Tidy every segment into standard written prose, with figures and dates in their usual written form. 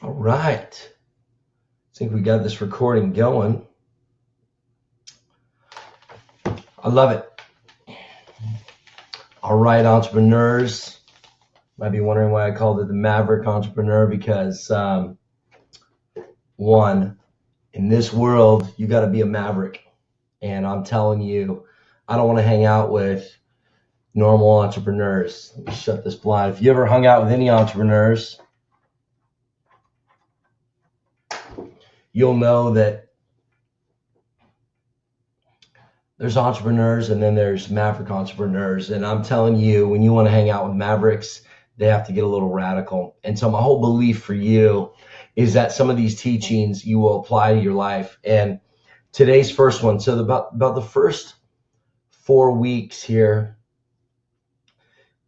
All right. I think we got this recording going. I love it. All right, entrepreneurs. Might be wondering why I called it the Maverick Entrepreneur because, one, in this world, you got to be a maverick. And I'm telling you, I don't want to hang out with normal entrepreneurs. Let me shut this blind. If you ever hung out with any entrepreneurs, you'll know that there's entrepreneurs and then there's maverick entrepreneurs. And I'm telling you, when you want to hang out with mavericks, they have to get a little radical. And so my whole belief for you is that some of these teachings you will apply to your life. And today's first one, so about the first 4 weeks here,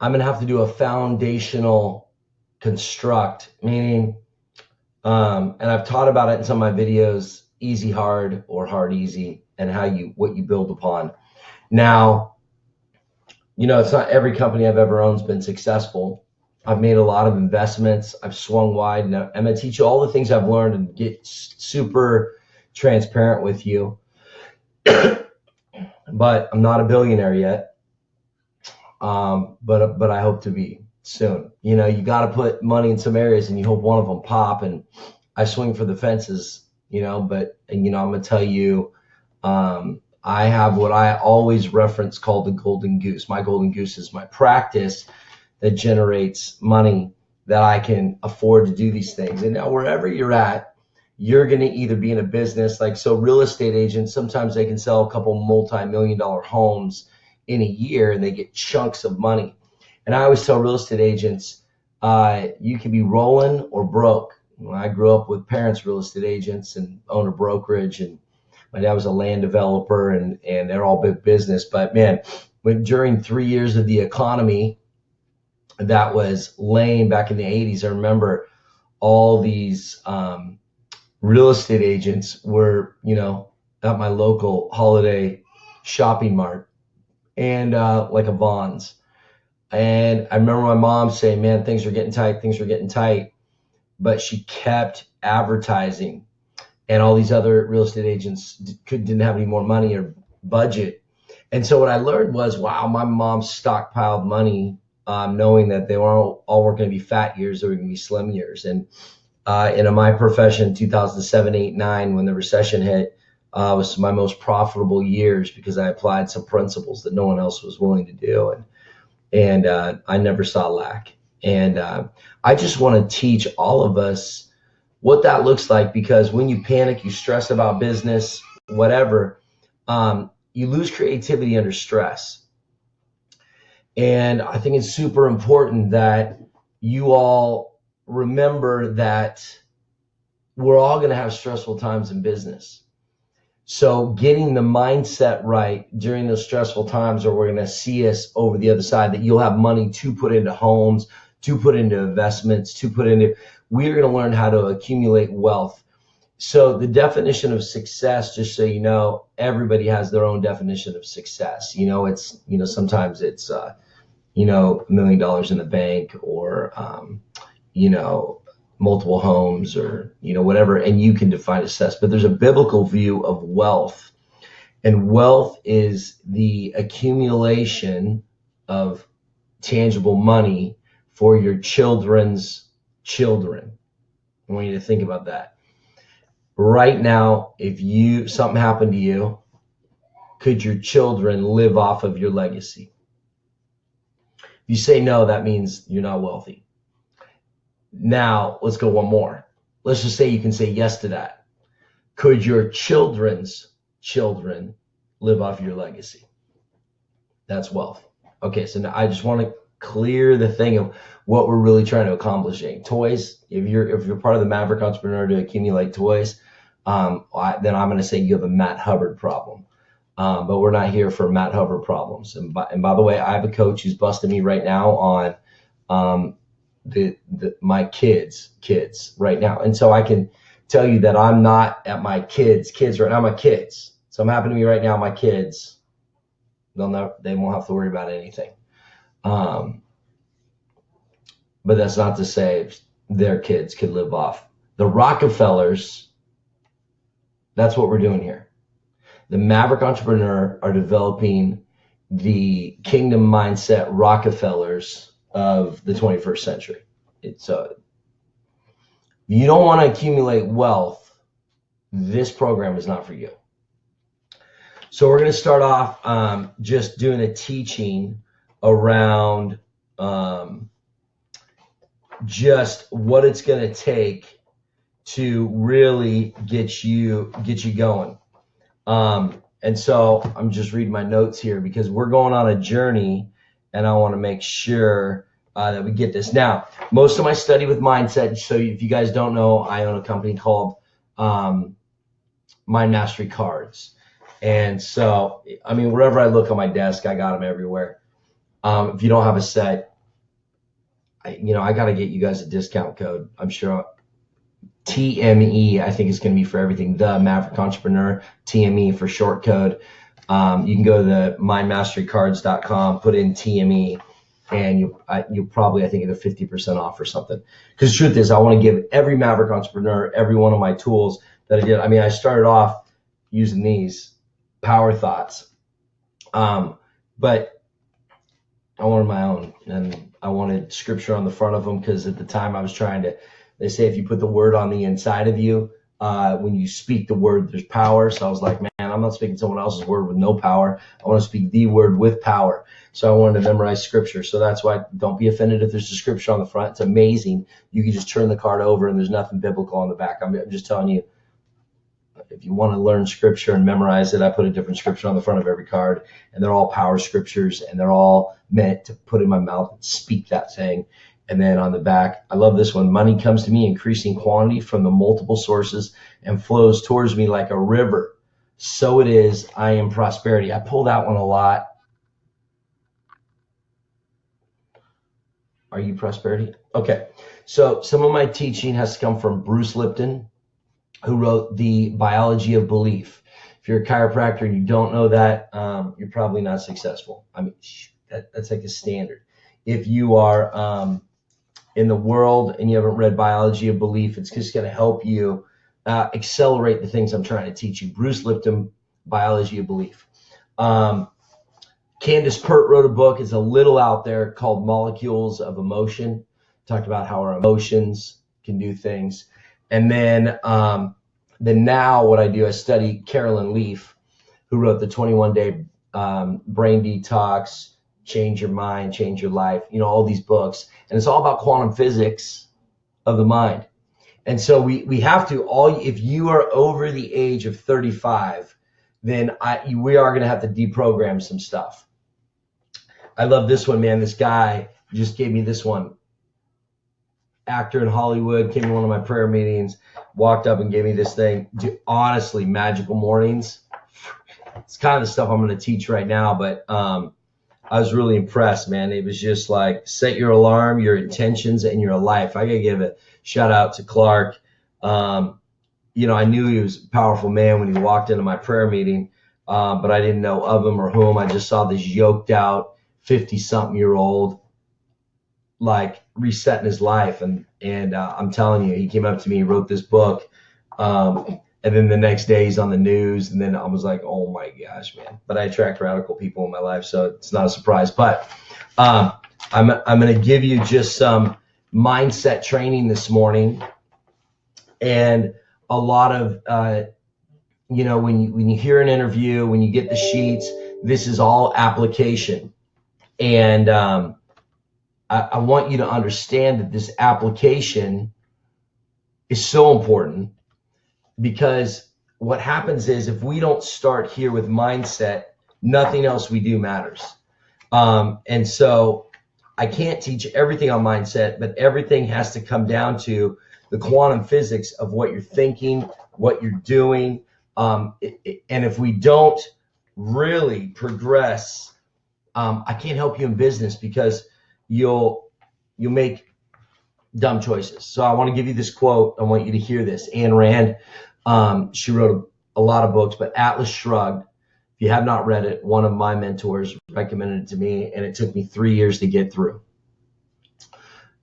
I'm going to have to do a foundational construct, meaning, and I've taught about it in some of my videos, easy, hard, or hard, easy, and what you build upon. Now, it's not every company I've ever owned has been successful. I've made a lot of investments. I've swung wide. And I'm going to teach you all the things I've learned and get super transparent with you. But I'm not a billionaire yet. But I hope to be soon. You got to put money in some areas and you hope one of them pop. And I swing for the fences, but I'm going to tell you, I have what I always reference called the golden goose. My golden goose is my practice that generates money that I can afford to do these things. And now wherever you're at, you're going to either be in a business so real estate agents, sometimes they can sell a couple multi-million-dollar homes in a year and they get chunks of money. And I always tell real estate agents, you can be rolling or broke. I grew up with parents, real estate agents, and owned a brokerage, and my dad was a land developer, and they're all big business. But man, during 3 years of the economy that was lame back in the 80s, I remember all these real estate agents were, at my local holiday shopping mart and like a Vons. And I remember my mom saying, man, things are getting tight. But she kept advertising. And all these other real estate agents didn't have any more money or budget. And so what I learned was, wow, my mom stockpiled money, knowing that they were all weren't going to be fat years, they were going to be slim years. And in my profession, 2007, 8, 9, when the recession hit, was my most profitable years because I applied some principles that no one else was willing to do. And I never saw lack. And I just want to teach all of us what that looks like, because when you panic, you stress about business, whatever, you lose creativity under stress. And I think it's super important that you all remember that we're all going to have stressful times in business. So getting the mindset right during those stressful times, or we're going to see us over the other side, that you'll have money to put into homes, to put into investments, we're going to learn how to accumulate wealth. So the definition of success, just so you know, everybody has their own definition of success. It's, sometimes it's, $1 million in the bank, or, multiple homes, or, whatever, and you can define success. But there's a biblical view of wealth, and wealth is the accumulation of tangible money for your children's children. I want you to think about that. Right now, if something happened to you, could your children live off of your legacy? If you say no, that means you're not wealthy. Now, let's go one more. Let's just say you can say yes to that. Could your children's children live off your legacy? That's wealth. Okay, so now I just want to clear the thing of what we're really trying to accomplish. Toys, if you're part of the Maverick Entrepreneur to accumulate toys, then I'm going to say you have a Matt Hubbard problem. But we're not here for Matt Hubbard problems. And by the way, I have a coach who's busting me right now on my kids right now. And so I can tell you that I'm not at my kids right now. My kids. Something happened to me right now. My kids, they won't have to worry about anything. But that's not to say their kids could live off The Rockefellers, that's what we're doing here. The Maverick Entrepreneur are developing the kingdom mindset Rockefellers of the 21st century. It's you don't want to accumulate wealth, this program is not for you. So we're going to start off just doing a teaching around just what it's going to take to really get you going. And so I'm just reading my notes here because we're going on a journey, and I want to make sure that we get this. Now, most of my study with mindset, so if you guys don't know, I own a company called Mind Mastery Cards. And so, I mean, wherever I look on my desk, I got them everywhere. If you don't have a set, I got to get you guys a discount code. I'm sure TME, I think, is going to be for everything. The Maverick Entrepreneur, TME for short code. You can go to the mindmasterycards.com, put in TME, and you'll probably, I think, get a 50% off or something. Because the truth is, I want to give every Maverick Entrepreneur every one of my tools that I did. I mean, I started off using these Power Thoughts, but I wanted my own, and I wanted scripture on the front of them because at the time I was trying to. They say if you put the word on the inside of you, when you speak the word, there's power. So I was like, man, I'm not speaking someone else's word with no power. I want to speak the word with power. So I wanted to memorize scripture. So that's why don't be offended if there's a scripture on the front. It's amazing. You can just turn the card over and there's nothing biblical on the back. I'm just telling you, if you want to learn scripture and memorize it, I put a different scripture on the front of every card, and they're all power scriptures, and they're all meant to put in my mouth and speak that thing. And then on the back, I love this one. Money comes to me increasing quantity from the multiple sources and flows towards me like a river. So it is, I am prosperity. I pull that one a lot. Are you prosperity? Okay. So some of my teaching has come from Bruce Lipton, who wrote The Biology of Belief. If you're a chiropractor and you don't know that, you're probably not successful. I mean, that's like a standard. If you are in the world and you haven't read Biology of Belief, it's just going to help you accelerate the things I'm trying to teach you. Bruce Lipton, Biology of Belief. Candace Pert wrote a book. It's a little out there called Molecules of Emotion. Talked about how our emotions can do things. And then now what I do, I study Carolyn Leaf, who wrote the 21-Day Brain Detox, Change Your Mind, Change Your Life, all these books. And it's all about quantum physics of the mind. And so we have to, if you are over the age of 35, then we are going to have to deprogram some stuff. I love this one, man. This guy just gave me this one. Actor in Hollywood, came to one of my prayer meetings, walked up and gave me this thing. Honestly, Magical Mornings. It's kind of the stuff I'm going to teach right now, but I was really impressed, man. It was just like, set your alarm, your intentions, and your life. I got to give a shout out to Clark. I knew he was a powerful man when he walked into my prayer meeting, but I didn't know of him or whom. I just saw this yoked out 50-something-year-old, like, resetting his life. And I'm telling you, he came up to me, he wrote this book. And then the next day he's on the news, and then I was like, oh my gosh, man. But I attract radical people in my life, so it's not a surprise. But I'm going to give you just some mindset training this morning. And a lot of, when you hear an interview, when you get the sheets, this is all application. And I want you to understand that this application is so important. Because what happens is if we don't start here with mindset, nothing else we do matters. And so I can't teach everything on mindset, but everything has to come down to the quantum physics of what you're thinking, what you're doing. And if we don't really progress, I can't help you in business because you'll make dumb choices. So I want to give you this quote. I want you to hear this. Ayn Rand, she wrote a lot of books, but Atlas Shrugged, if you have not read it, one of my mentors recommended it to me, and it took me 3 years to get through.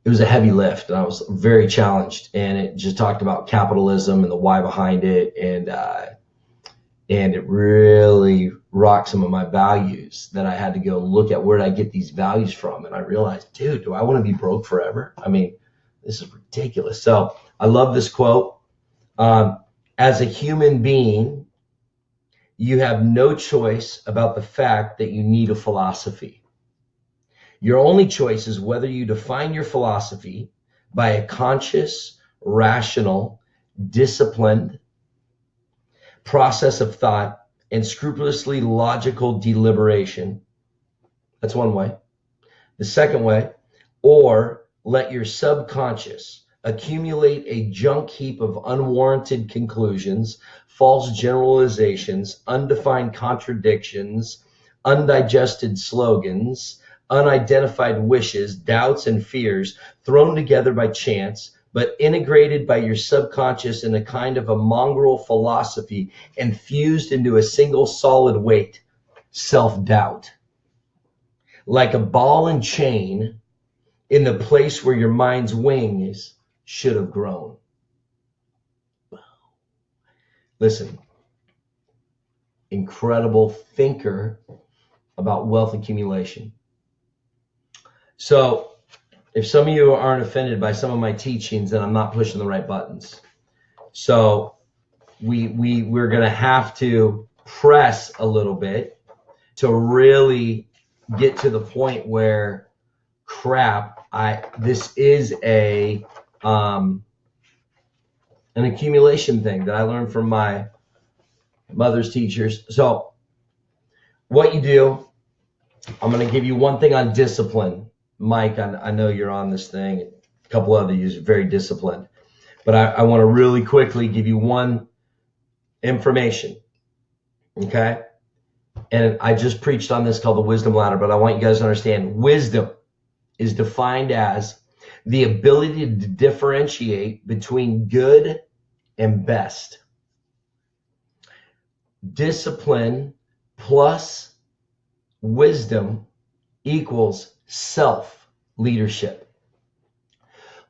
it was a heavy lift, and I was very challenged. And it just talked about capitalism and the why behind it, and it really rocked some of my values that I had to go look at where did I get these values from. And I realized, dude, do I want to be broke forever? I mean, this is ridiculous. So I love this quote. As a human being, you have no choice about the fact that you need a philosophy. Your only choice is whether you define your philosophy by a conscious, rational, disciplined process of thought and scrupulously logical deliberation. That's one way. The second way, or let your subconscious accumulate a junk heap of unwarranted conclusions, false generalizations, undefined contradictions, undigested slogans, unidentified wishes, doubts, and fears thrown together by chance, but integrated by your subconscious in a kind of a mongrel philosophy and fused into a single solid weight, self-doubt. Like a ball and chain in the place where your mind's wings should have grown. Listen, incredible thinker about wealth accumulation. So if some of you aren't offended by some of my teachings, then I'm not pushing the right buttons. So we're going to have to press a little bit to really get to the point where this is an accumulation thing that I learned from my mother's teachers. So what you do, I'm going to give you one thing on discipline. Mike, I know you're on this thing. A couple other you are very disciplined. But I want to really quickly give you one information, okay? And I just preached on this called the wisdom ladder, but I want you guys to understand wisdom is defined as the ability to differentiate between good and best. Discipline plus wisdom equals self-leadership.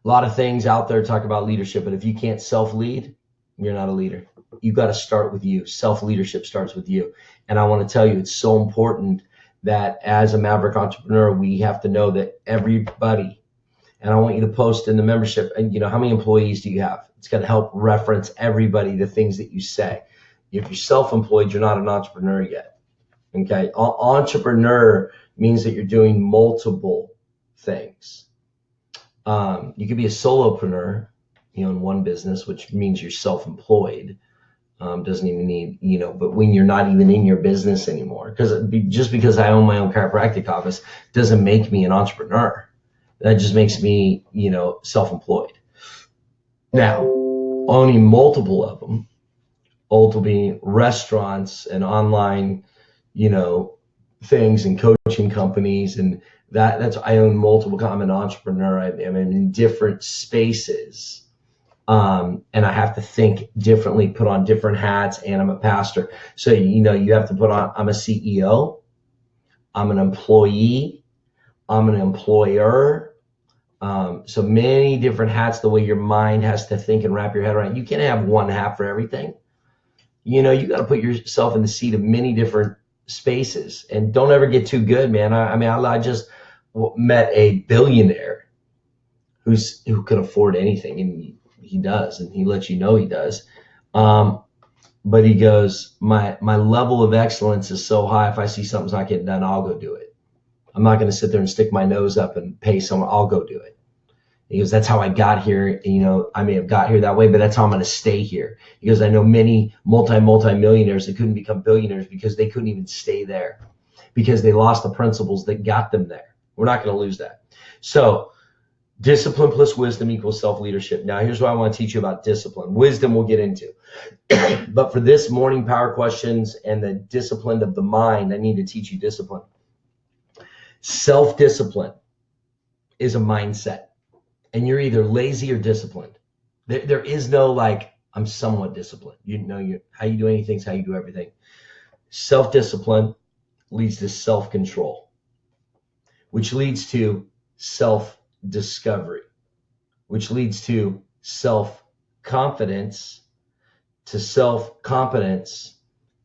A lot of things out there talk about leadership, but if you can't self-lead, you're not a leader. You've got to start with you. Self-leadership starts with you. And I want to tell you, it's so important that as a maverick entrepreneur, we have to know that everybody, and I want you to post in the membership, and how many employees do you have? It's going to help reference everybody, the things that you say. If you're self-employed, you're not an entrepreneur yet. Okay. Entrepreneur means that you're doing multiple things. You could be a solopreneur, in one business, which means you're self-employed. Doesn't even need, but when you're not even in your business anymore, just because I own my own chiropractic office doesn't make me an entrepreneur. That just makes me, self-employed. Now, owning multiple of them, ultimately restaurants and online, things and coaching companies, and that's I own multiple. I'm an entrepreneur. I'm in different spaces, and I have to think differently, put on different hats, and I'm a pastor. So you have to put on. I'm a CEO. I'm an employee. I'm an employer. So many different hats. The way your mind has to think and wrap your head around. You can't have one hat for everything. You got to put yourself in the seat of many different spaces, and don't ever get too good, man. I just met a billionaire who could afford anything, and he does, and he lets you know he does. But he goes, my level of excellence is so high. If I see something's not getting done, I'll go do it. I'm not going to sit there and stick my nose up and pay someone. I'll go do it. He goes, that's how I got here. I may have got here that way, but that's how I'm going to stay here. He goes, I know many multi-millionaires that couldn't become billionaires because they couldn't even stay there, because they lost the principles that got them there. We're not going to lose that. So discipline plus wisdom equals self-leadership. Now, here's what I want to teach you about discipline. Wisdom we'll get into. But for this morning power questions and the discipline of the mind, I need to teach you discipline. Self-discipline is a mindset. And you're either lazy or disciplined. There is no I'm somewhat disciplined. How you do anything is how you do everything. Self-discipline leads to self-control, which leads to self self-discovery, which leads to self-confidence, to self-competence,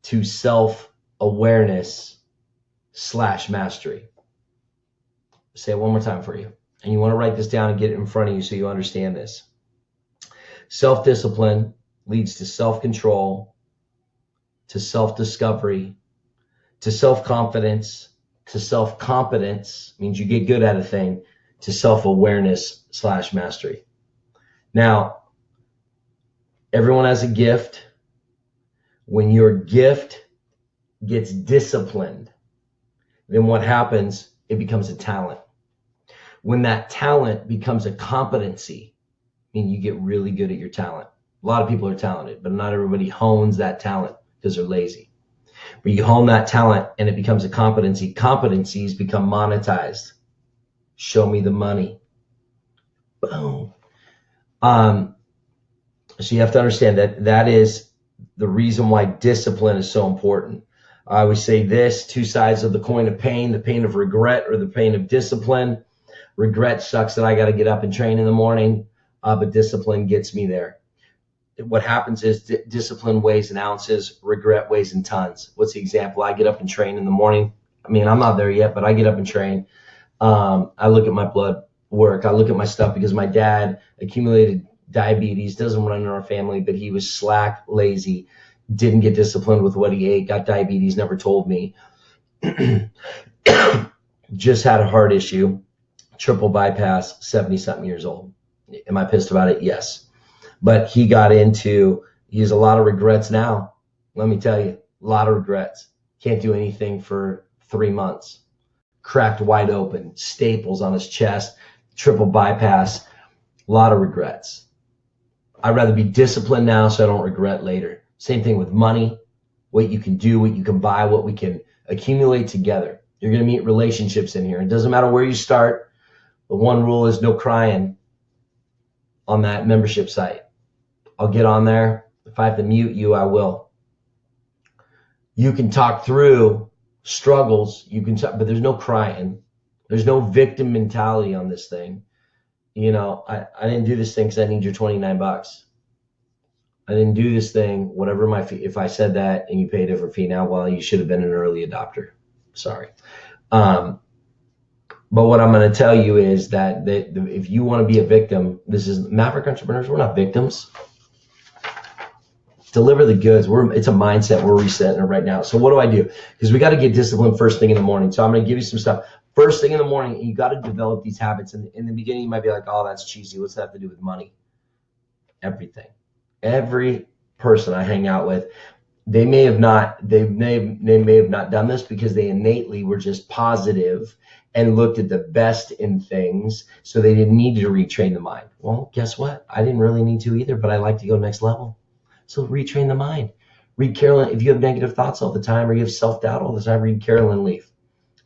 to self-awareness / mastery. Say it one more time for you. And you want to write this down and get it in front of you so you understand this. Self-discipline leads to self-control, to self-discovery, to self-confidence, to self-competence, means you get good at a thing, to self-awareness / mastery. Now, everyone has a gift. When your gift gets disciplined, then what happens? It becomes a talent. When that talent becomes a competency, I mean, you get really good at your talent. A lot of people are talented, but not everybody hones that talent because they're lazy. But you hone that talent and it becomes a competency. Competencies become monetized. Show me the money. Boom. So you have to understand that is the reason why discipline is so important. I always say this: two sides of the coin of pain, the pain of regret or the pain of discipline. Regret sucks that I got to get up and train in the morning, but discipline gets me there. What happens is discipline weighs in ounces, regret weighs in tons. What's the example? I get up and train in the morning. I mean, I'm not there yet, but I get up and train. I look at my blood work. I look at my stuff because my dad accumulated diabetes, doesn't run in our family, but he was slack, lazy, didn't get disciplined with what he ate, got diabetes, never told me. Just had a heart issue, triple bypass, 70-something years old. Am I pissed about it? Yes. But he has a lot of regrets now. Let me tell you, a lot of regrets. Can't do anything for 3 months. Cracked wide open, staples on his chest, triple bypass, a lot of regrets. I'd rather be disciplined now so I don't regret later. Same thing with money, what you can do, what you can buy, what we can accumulate together. You're going to meet relationships in here. It doesn't matter where you start. The one rule is no crying on that membership site. I'll get on there. If I have to mute you, I will. You can talk through struggles. You can talk, but there's no crying. There's no victim mentality on this thing. You know, I didn't do this thing because I need your $29. I didn't do this thing, whatever my fee. If I said that and you pay a different fee now, well, you should have been an early adopter. Sorry. But what I'm going to tell you is that if you want to be a victim, this is Maverick Entrepreneurs. We're not victims. Deliver the goods. It's a mindset. We're resetting it right now. So what do I do? Because we got to get disciplined first thing in the morning. So I'm going to give you some stuff. First thing in the morning, you got to develop these habits. And in the beginning, you might be like, oh, that's cheesy. What's that have to do with money? Everything. Every person I hang out with, they may have not done this because they innately were just positive and looked at the best in things, so they didn't need to retrain the mind. Well, guess what? I didn't really need to either, but I like to go next level. So retrain the mind. Read Carolyn. If you have negative thoughts all the time or you have self-doubt all the time, read Carolyn Leaf.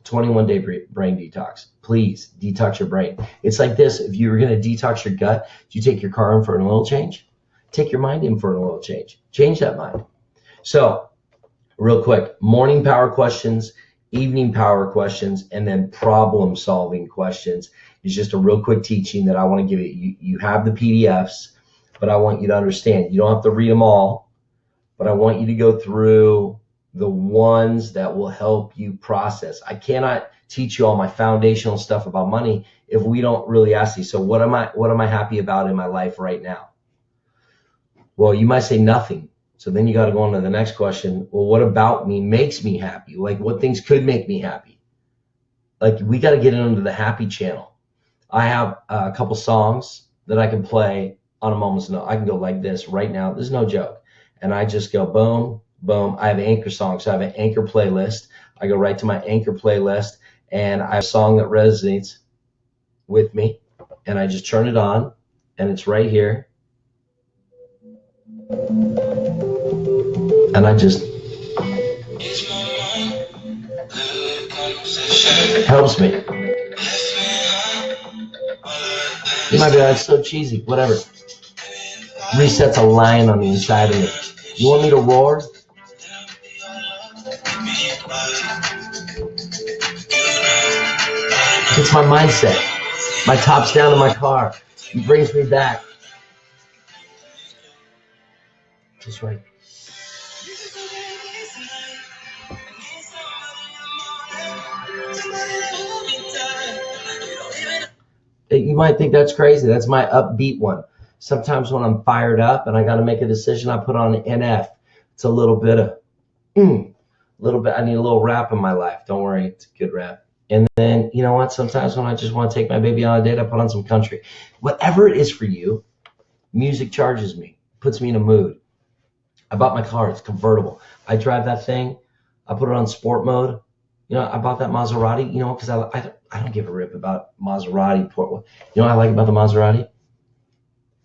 21-day brain detox. Please detox your brain. It's like this. If you were going to detox your gut, do you take your car in for an oil change? Take your mind in for an oil change. Change that mind. So real quick, morning power questions, evening power questions, and then problem solving questions is just a real quick teaching that I want to give you. You have the PDFs, but I want you to understand. You don't have to read them all, but I want you to go through the ones that will help you process. I cannot teach you all my foundational stuff about money if we don't really ask these. So what am I happy about in my life right now? Well, you might say nothing. So then you got to go on to the next question. Well, what about me makes me happy? Like what things could make me happy? Like we got to get into the happy channel. I have a couple songs that I can play on a moment's notice. I can go like this right now. There's no joke. And I just go boom, boom. I have anchor songs. So I have an anchor playlist. I go right to my anchor playlist and I have a song that resonates with me. And I just turn it on and it's right here. And I just helps me. You might be like, that's so cheesy, whatever. Resets a lion on the inside of me. You want me to roar? It's my mindset. My top's down in my car. He brings me back. Just right. You might think that's crazy. That's my upbeat one. Sometimes when I'm fired up and I got to make a decision, I put on NF. It's a little bit of, I need a little rap in my life. Don't worry, it's a good rap. And then, you know what? Sometimes when I just want to take my baby on a date, I put on some country. Whatever it is for you, music charges me, puts me in a mood. I bought my car. It's convertible. I drive that thing. I put it on sport mode. You know, I bought that Maserati, you know, because I don't give a rip about Maserati. You know what I like about the Maserati?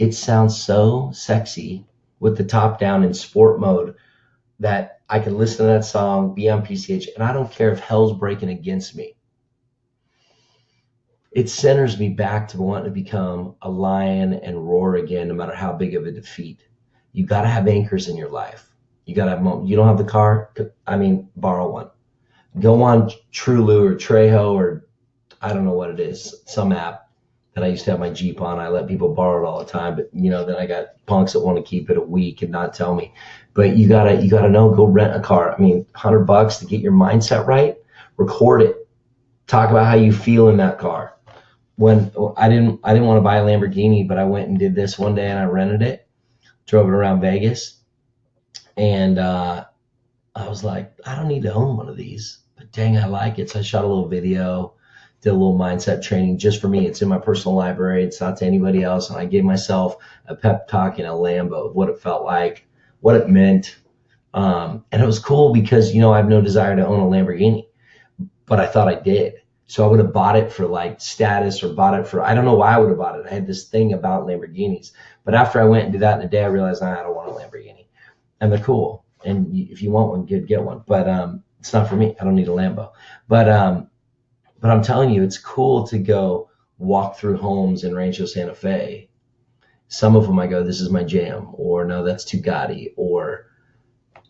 It sounds so sexy with the top down in sport mode that I can listen to that song, be on PCH, and I don't care if hell's breaking against me. It centers me back to wanting to become a lion and roar again, no matter how big of a defeat. You got to have anchors in your life. You got to have moments. You don't have the car? I mean, borrow one. Go on Trulu or Trejo or I don't know what it is, some app that I used to have my Jeep on. I let people borrow it all the time, but you know, then I got punks that want to keep it a week and not tell me. But you gotta know, go rent a car. I mean, $100 to get your mindset right, record it. Talk about how you feel in that car. When I didn't want to buy a Lamborghini, but I went and did this one day and I rented it, drove it around Vegas, and I was like, I don't need to own one of these, but dang, I like it. So I shot a little video, did a little mindset training just for me. It's in my personal library. It's not to anybody else. And I gave myself a pep talk in a Lambo of what it felt like, what it meant. And it was cool because, you know, I have no desire to own a Lamborghini, but I thought I did. So I would have bought it for like status or bought it for, I don't know why I would have bought it. I had this thing about Lamborghinis, but after I went and did that in a day, I realized, I don't want a Lamborghini, and they're cool. And if you want one, good, get one. But it's not for me. I don't need a Lambo. But I'm telling you, it's cool to go walk through homes in Rancho Santa Fe. Some of them I go, this is my jam, or no, that's too gaudy, or,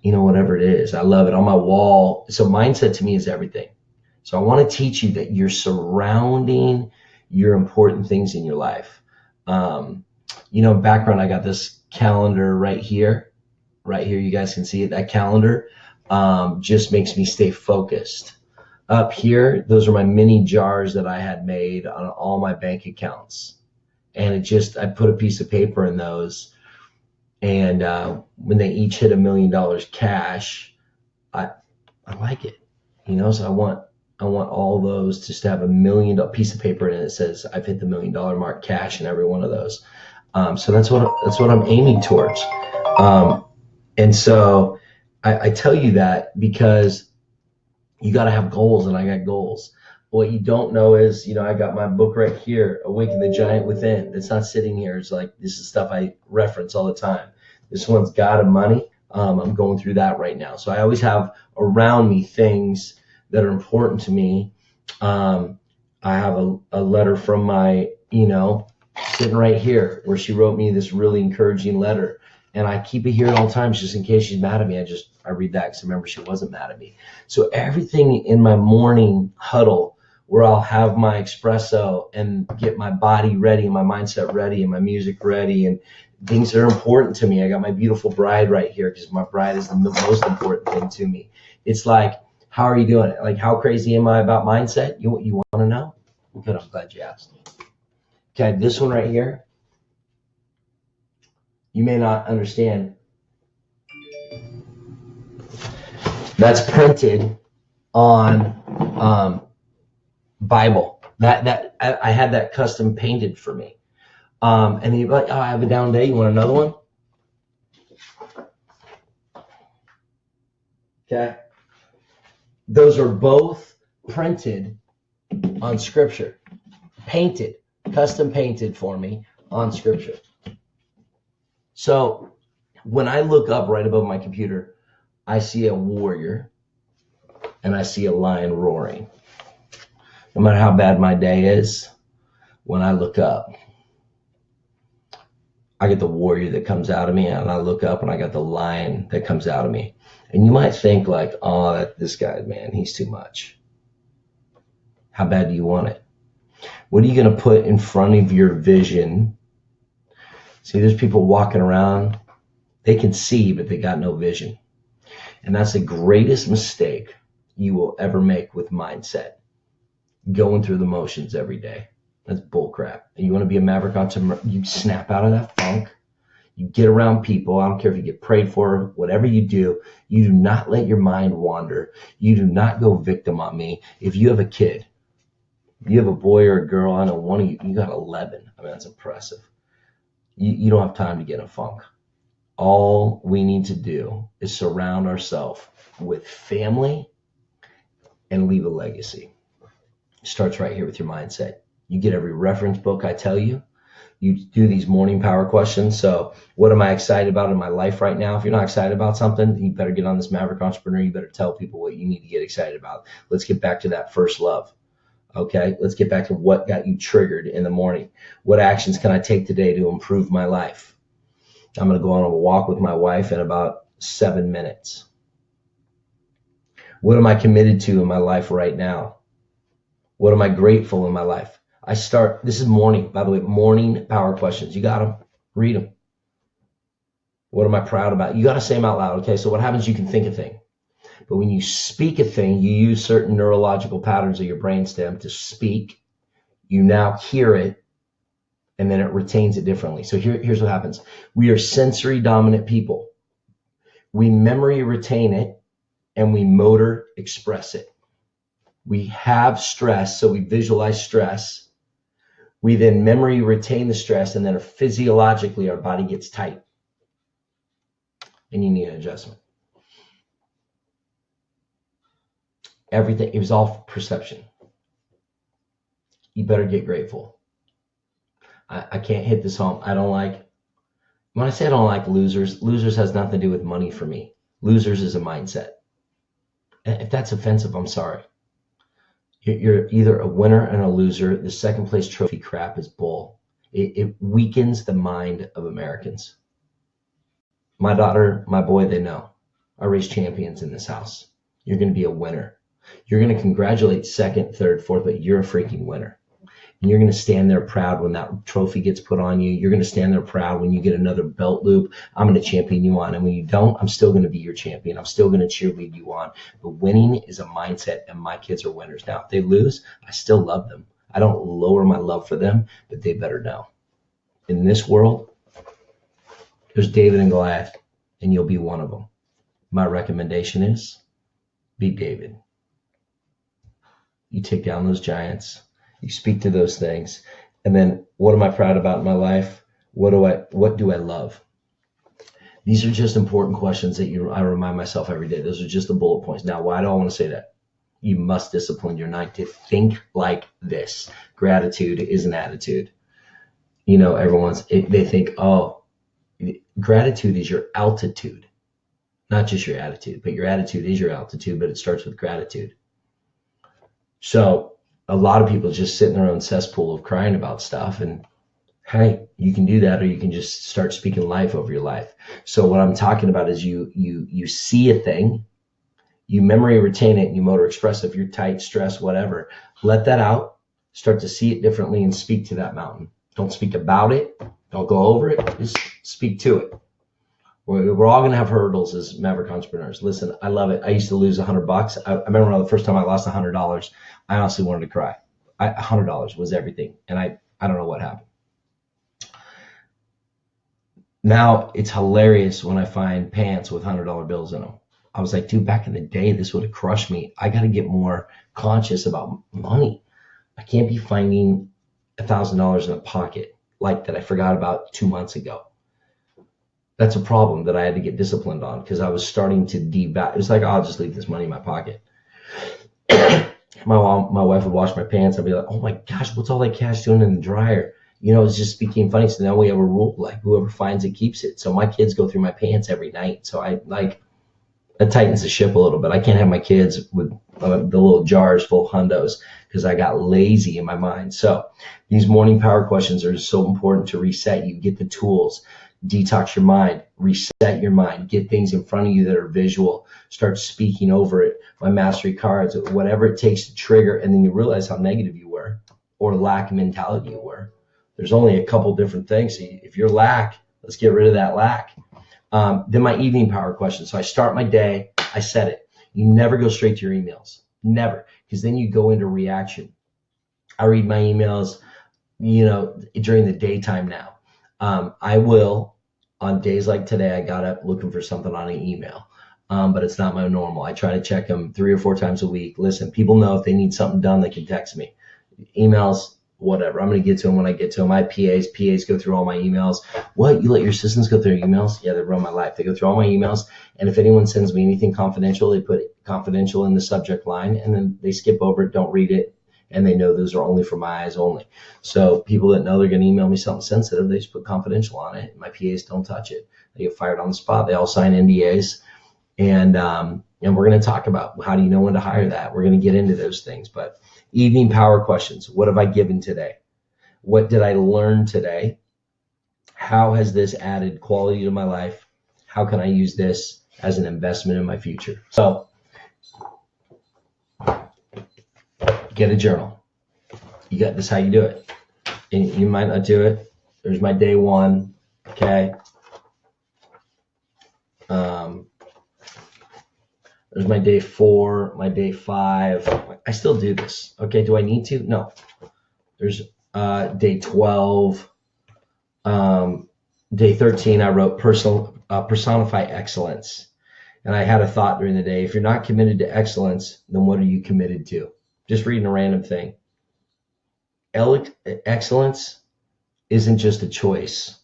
you know, whatever it is. I love it on my wall. So mindset to me is everything. So I want to teach you that you're surrounding your important things in your life. You know, background, I got this calendar right here. Right here, you guys can see it. That calendar just makes me stay focused. Up here, those are my mini jars that I had made on all my bank accounts. And I put a piece of paper in those. And when they each hit $1 million cash, I like it. You know, so I want all those just to have $1 million piece of paper in it that says I've hit the $1 million mark cash in every one of those. So that's what I'm aiming towards. And so I tell you that because you got to have goals, and I got goals. What you don't know is, you know, I got my book right here, Awaken the Giant Within. It's not sitting here. It's like, this is stuff I reference all the time. This one's God and Money. I'm going through that right now. So I always have around me things that are important to me. I have a letter from my, you know, sitting right here where she wrote me this really encouraging letter. And I keep it here at all times just in case she's mad at me. I read that because I remember she wasn't mad at me. So everything in my morning huddle where I'll have my espresso and get my body ready and my mindset ready and my music ready and things that are important to me. I got my beautiful bride right here because my bride is the most important thing to me. It's like, how are you doing? Like, how crazy am I about mindset? You want to know? Good, I'm glad you asked. Okay, this one right here. You may not understand. That's printed on Bible. That I had that custom painted for me. And you're like, oh, I have a down day. You want another one? Okay. Those are both printed on scripture, painted, custom painted for me on scripture. So when I look up right above my computer, I see a warrior and I see a lion roaring. No matter how bad my day is, when I look up, I get the warrior that comes out of me, and I look up and I got the lion that comes out of me. And you might think like, oh, this guy, man, he's too much. How bad do you want it? What are you going to put in front of your vision? See, there's people walking around, they can see, but they got no vision. And that's the greatest mistake you will ever make with mindset. Going through the motions every day. That's bullcrap. And you want to be a maverick entrepreneur, you snap out of that funk. You get around people. I don't care if you get prayed for, whatever you do not let your mind wander. You do not go victim on me. If you have a kid, you have a boy or a girl, I know one of you, you got 11. I mean, that's impressive. You don't have time to get in a funk. All we need to do is surround ourselves with family and leave a legacy. It starts right here with your mindset. You get every reference book I tell you. You do these morning power questions. So what am I excited about in my life right now? If you're not excited about something, you better get on this Maverick Entrepreneur. You better tell people what you need to get excited about. Let's get back to that first love. Okay, let's get back to what got you triggered in the morning. What actions can I take today to improve my life? I'm going to go on a walk with my wife in about 7 minutes. What am I committed to in my life right now? What am I grateful in my life? This is morning, by the way, morning power questions. You got them, read them. What am I proud about? You got to say them out loud. Okay, so what happens? You can think a thing. But when you speak a thing, you use certain neurological patterns of your brainstem to speak. You now hear it, and then it retains it differently. So here's what happens. We are sensory dominant people. We memory retain it, and we motor express it. We have stress, so we visualize stress. We then memory retain the stress, and then physiologically our body gets tight. And you need an adjustment. Everything, it was all perception. You better get grateful. I can't hit this home. When I say I don't like losers has nothing to do with money for me. Losers is a mindset. If that's offensive, I'm sorry. You're either a winner and a loser. The second place trophy crap is bull. It weakens the mind of Americans. My daughter, my boy, they know. I raise champions in this house. You're going to be a winner. You're going to congratulate second, third, fourth, but you're a freaking winner. And you're going to stand there proud when that trophy gets put on you. You're going to stand there proud when you get another belt loop. I'm going to champion you on. And when you don't, I'm still going to be your champion. I'm still going to cheerlead you on. But winning is a mindset, and my kids are winners. Now, if they lose, I still love them. I don't lower my love for them, but they better know. In this world, there's David and Goliath, and you'll be one of them. My recommendation is be David. You take down those giants. You speak to those things. And then what am I proud about in my life? What do I love? These are just important questions that I remind myself every day. Those are just the bullet points. Now, why do I want to say that? You must discipline your mind to think like this. Gratitude is an attitude. You know, they think, oh, gratitude is your altitude, not just your attitude, but your attitude is your altitude, but it starts with gratitude. So a lot of people just sit in their own cesspool of crying about stuff, and hey, you can do that, or you can just start speaking life over your life. So what I'm talking about is you see a thing, you memory retain it, and you motor express it. If you're tight, stressed, whatever, let that out, start to see it differently, and speak to that mountain. Don't speak about it, don't go over it, just speak to it. We're all going to have hurdles as Maverick entrepreneurs. Listen, I love it. I used to lose $100. I remember the first time I lost $100, I honestly wanted to cry. $100 was everything. And I don't know what happened. Now it's hilarious when I find pants with $100 bills in them. I was like, dude, back in the day, this would have crushed me. I got to get more conscious about money. I can't be finding $1,000 in a pocket like that I forgot about 2 months ago. That's a problem that I had to get disciplined on, because I was starting to devalue. It's like, I'll just leave this money in my pocket. My wife would wash my pants. I'd be like, oh my gosh, what's all that cash doing in the dryer? You know, it just became funny. So now we have a rule, like whoever finds it keeps it. So my kids go through my pants every night. So that tightens the ship a little bit. I can't have my kids with the little jars full of hundos, because I got lazy in my mind. So these morning power questions are so important to reset you. Get the tools. Detox your mind, reset your mind, get things in front of you that are visual, start speaking over it. My mastery cards, whatever it takes to trigger, and then you realize how negative you were. or lack mentality you were. There's only a couple different things. If you're lack, let's get rid of that lack. Then my evening power question. So I start my day, I set it. You never go straight to your emails. Never. Because then you go into reaction. I read my emails, during the daytime now. I will, on days like today, I got up looking for something on an email. But it's not my normal. I try to check them 3 or 4 times a week. Listen, people know if they need something done, they can text me. Emails, whatever. I'm going to get to them when I get to them. My PAs go through all my emails. What? You let your assistants go through your emails? Yeah, they run my life. They go through all my emails. And if anyone sends me anything confidential, they put confidential in the subject line, and then they skip over it, don't read it, and they know those are only for my eyes only. So people that know they're going to email me something sensitive, they just put confidential on it. My PAs don't touch it. They get fired on the spot. They all sign NDAs. And we're going to talk about how do you know when to hire that. We're going to get into those things. But evening power questions. What have I given today? What did I learn today? How has this added quality to my life? How can I use this as an investment in my future? So get a journal. You got this, how you do it. And you might not do it. There's my day one. Okay. There's my day 4, my day 5. I still do this. Okay, do I need to? No. There's day 12. Day 13, I wrote personify excellence. And I had a thought during the day. If you're not committed to excellence, then what are you committed to? Just reading a random thing. Excellence isn't just a choice.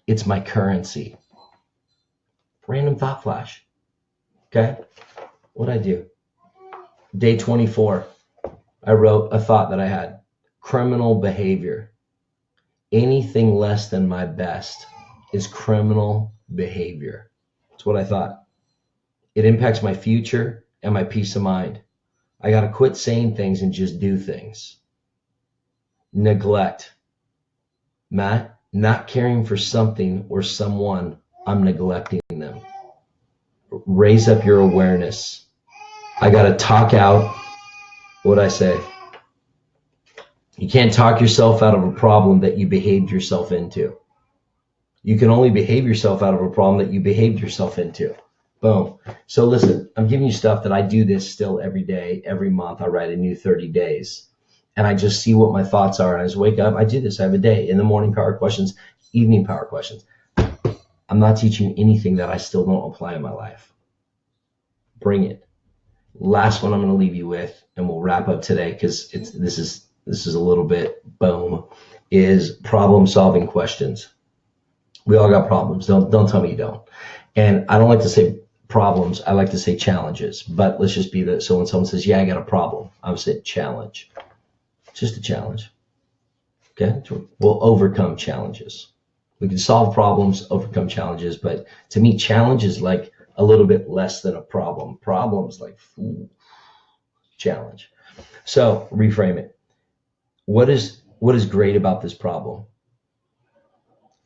It's my currency. Random thought flash. Okay? What'd I do? Day 24, I wrote a thought that I had. Criminal behavior. Anything less than my best is criminal behavior. That's what I thought. It impacts my future and my peace of mind. I got to quit saying things and just do things. Neglect. Matt, not caring for something or someone, I'm neglecting them. Raise up your awareness. I got to talk out. What'd I say? You can't talk yourself out of a problem that you behaved yourself into. You can only behave yourself out of a problem that you behaved yourself into. Boom. So listen, I'm giving you stuff that I do this still every day. Every month I write a new 30 days. And I just see what my thoughts are. And I just wake up. I do this. I have a day. In the morning, power questions. Evening, power questions. I'm not teaching anything that I still don't apply in my life. Bring it. Last one I'm going to leave you with, and we'll wrap up today because this is a little bit boom, is problem solving questions. We all got problems. Don't tell me you don't. And I don't like to say problems. I like to say challenges. But let's just be that. So when someone says, yeah, I got a problem, I would say challenge. It's just a challenge. Okay? We'll overcome challenges. We can solve problems, overcome challenges. But to me, challenge is like a little bit less than a problem. Problems like challenge. So reframe it. What is great about this problem?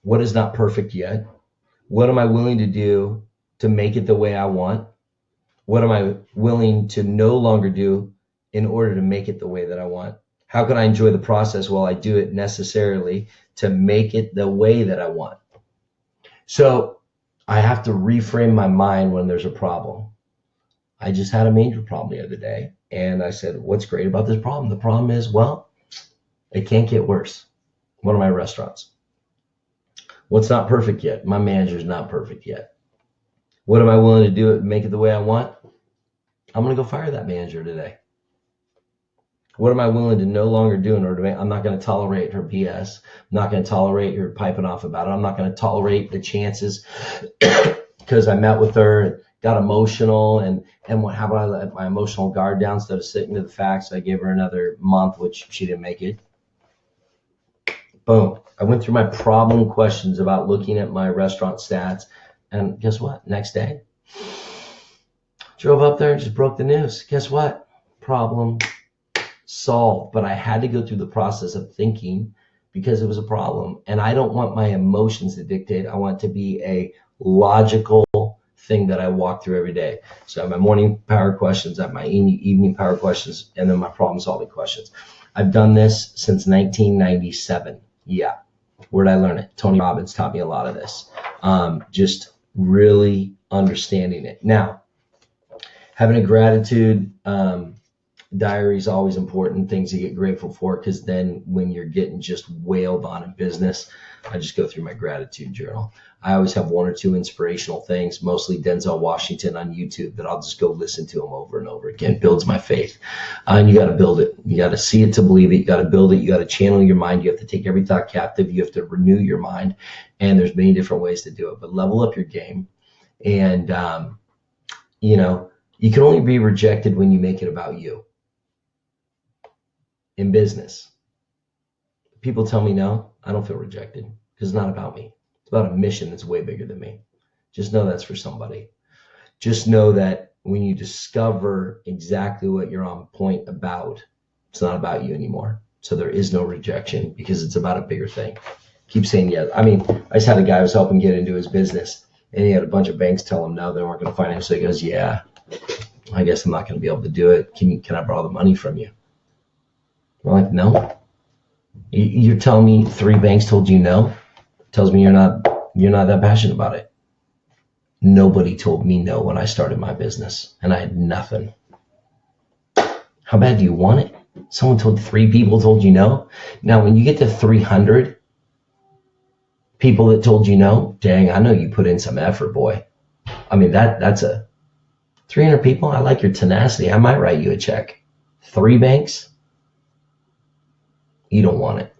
What is not perfect yet? What am I willing to do to make it the way I want? What am I willing to no longer do in order to make it the way that I want? How can I enjoy the process while I do it necessarily to make it the way that I want? So I have to reframe my mind when there's a problem. I just had a major problem the other day, and I said, what's great about this problem? The problem is, well, it can't get worse. One of my restaurants. What's not perfect yet? My manager's not perfect yet. What am I willing to do to make it the way I want? I'm going to go fire that manager today. What am I willing to no longer do in order to make? I'm not going to tolerate her BS. I'm not going to tolerate her piping off about it. I'm not going to tolerate the chances because I met with her and got emotional and how about I let my emotional guard down instead of sticking to the facts? I gave her another month, which she didn't make it. Boom. I went through my problem questions about looking at my restaurant stats, and guess what? Next day, drove up there and just broke the news. Guess what? Problem solved. But I had to go through the process of thinking because it was a problem. And I don't want my emotions to dictate. I want to be a logical thing that I walk through every day. So I have my morning power questions, I have my evening power questions, and then my problem solving questions. I've done this since 1997. Yeah. Where did I learn it? Tony Robbins taught me a lot of this. Just really understanding it. Now, having a gratitude diary is always important, things to get grateful for, because then when you're getting just wailed on in business, I just go through my gratitude journal. I always have one or two inspirational things, mostly Denzel Washington on YouTube, that I'll just go listen to him over and over again. It builds my faith. And you got to build it. You got to see it to believe it. You got to build it. You got to channel your mind. You have to take every thought captive. You have to renew your mind. And there's many different ways to do it. But level up your game. And, you can only be rejected when you make it about you. In business, people tell me no, I don't feel rejected, because it's not about me. It's about a mission that's way bigger than me. Just know that's for somebody. Just know that when you discover exactly what you're on point about, it's not about you anymore. So there is no rejection, because it's about a bigger thing. Keep saying yes. I mean, I just had a guy who was helping get into his business, and he had a bunch of banks tell him no, they weren't going to finance. So he goes, yeah, I guess I'm not going to be able to do it. Can I borrow the money from you? I'm like, no. You're telling me 3 banks told you no? Tells me you're not that passionate about it. Nobody told me no when I started my business, and I had nothing. How bad do you want it? Someone told 3 people told you no. Now, when you get to 300 people that told you no, dang, I know you put in some effort, boy. I mean, that's a 300 people. I like your tenacity. I might write you a check. 3 banks. You don't want it.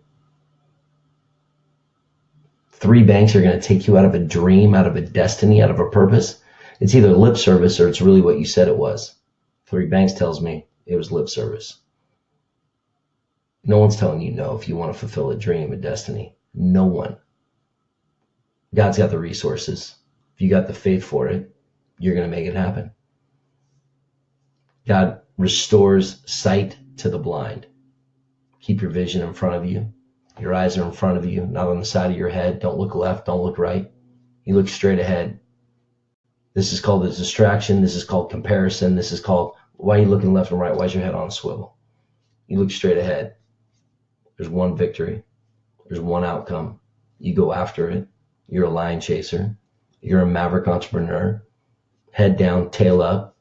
3 banks are going to take you out of a dream, out of a destiny, out of a purpose. It's either lip service or it's really what you said it was. 3 banks tells me it was lip service. No one's telling you no if you want to fulfill a dream, a destiny. No one. God's got the resources. If you got the faith for it, you're going to make it happen. God restores sight to the blind. Keep your vision in front of you. Your eyes are in front of you, not on the side of your head. Don't look left. Don't look right. You look straight ahead. This is called a distraction. This is called comparison. This is called, why are you looking left and right? Why is your head on a swivel? You look straight ahead. There's one victory. There's one outcome. You go after it. You're a lion chaser. You're a maverick entrepreneur. Head down, tail up.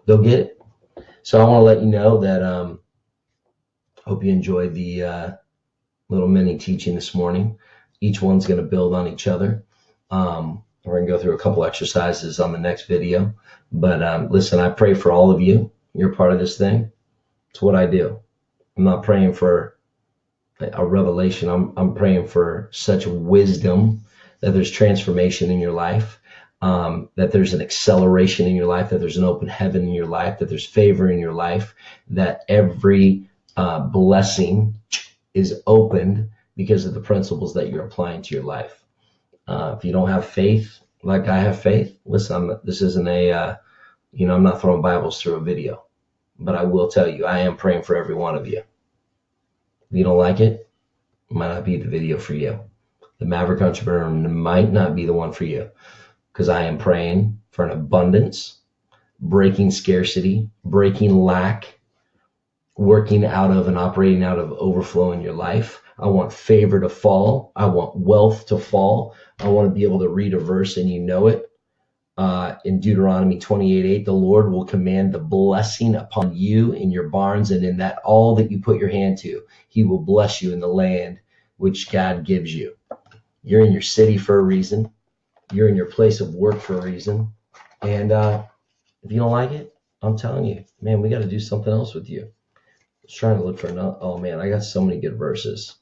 Go get it. So I want to let you know that hope you enjoyed the little mini teaching this morning. Each one's going to build on each other. We're going to go through a couple exercises on the next video. But listen, I pray for all of you. You're part of this thing. It's what I do. I'm not praying for a revelation. I'm praying for such wisdom that there's transformation in your life, that there's an acceleration in your life, that there's an open heaven in your life, that there's favor in your life, that every blessing is opened because of the principles that you're applying to your life. If you don't have faith, like I have faith, listen, this isn't I'm not throwing Bibles through a video, but I will tell you, I am praying for every one of you. If you don't like it, it might not be the video for you. The Maverick Entrepreneur might not be the one for you, because I am praying for an abundance, breaking scarcity, breaking lack, working out of and operating out of overflow in your life. I want favor to fall. I want wealth to fall. I want to be able to read a verse and you know it. In Deuteronomy 28:8, the Lord will command the blessing upon you in your barns and in that all that you put your hand to. He will bless you in the land which God gives you. You're in your city for a reason. You're in your place of work for a reason. And if you don't like it, I'm telling you, man, we got to do something else with you. I was trying to look for another. Oh, man, I got so many good verses.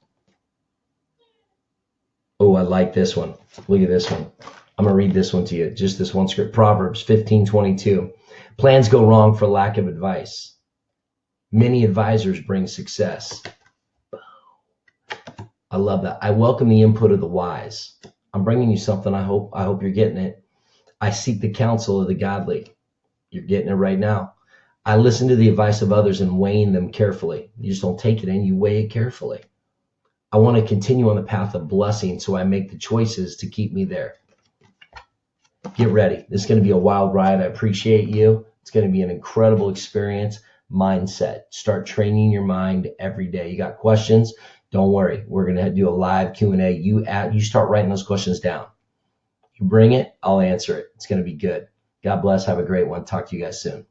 Oh, I like this one. Look at this one. I'm going to read this one to you. Just this one script. Proverbs 15:22. Plans go wrong for lack of advice. Many advisors bring success. I love that. I welcome the input of the wise. I'm bringing you something. I hope you're getting it. I seek the counsel of the godly. You're getting it right now. I listen to the advice of others and weighing them carefully. You just don't take it in, you weigh it carefully. I want to continue on the path of blessing, so I make the choices to keep me there. get ready. This is going to be a wild ride. I appreciate you. It's going to be an incredible experience. Mindset. Start training your mind every day. You got questions? Don't worry. We're going to do a live Q&A. You start writing those questions down. You bring it, I'll answer it. It's going to be good. God bless. Have a great one. Talk to you guys soon.